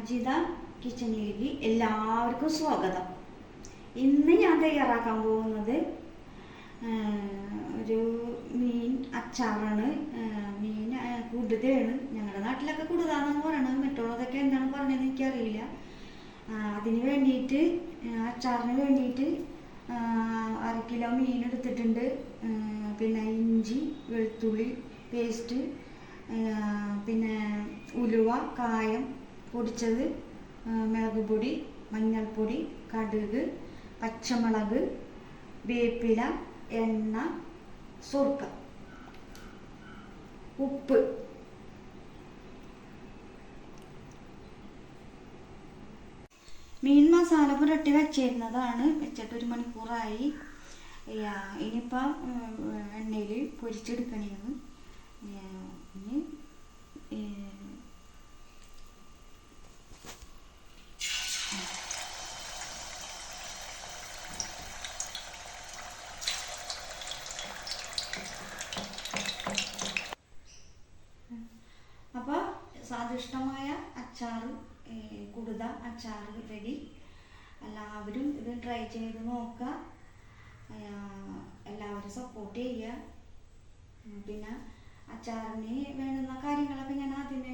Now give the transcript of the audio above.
അജിത കിച്ചണിലേക്ക് എല്ലാവർക്കും സ്വാഗതം. ഇന്ന് ഞാൻ തയ്യാറാക്കാൻ പോകുന്നത് ഒരു മീൻ അച്ചാറാണ്. മീൻ കുടുതയാണ്. ഞങ്ങളുടെ നാട്ടിലൊക്കെ കുടുതാന്നാണ് പറയണത്, മറ്റുള്ളതൊക്കെ എന്താണ് പറഞ്ഞതെന്ന് എനിക്കറിയില്ല. അതിന് വേണ്ടിയിട്ട് അച്ചാറിന് വേണ്ടിയിട്ട് 1/2 കിലോ മീൻ എടുത്തിട്ടുണ്ട്. പിന്നെ ഇഞ്ചി വെളുത്തുള്ളി പേസ്റ്റ്, പിന്നെ ഉലുവ കായം പൊടിച്ചത്, മുളക് പൊടി, മഞ്ഞൾപ്പൊടി, കടുക്, പച്ചമുളക്, വേപ്പില, എണ്ണ, സുർക്ക, ഉപ്പ്. മീൻ മസാല പുരട്ടി വെച്ചിരുന്നതാണ്. വെച്ചിട്ട് 1 മണിക്കൂറായി. ഇനിയിപ്പം എണ്ണയിൽ പൊരിച്ചെടുക്കണേന്ന്. ഇനി അപ്പോൾ സ്വാദിഷ്ടമായ അച്ചാറ്, കുടുത അച്ചാറ് റെഡി. എല്ലാവരും ഇത് ട്രൈ ചെയ്ത് നോക്കുക. എല്ലാവരും സപ്പോർട്ട് ചെയ്യുക. പിന്നെ അച്ചാറിന് വേണ്ടുന്ന കാര്യങ്ങളൊക്കെ ഞാൻ ആദ്യമേ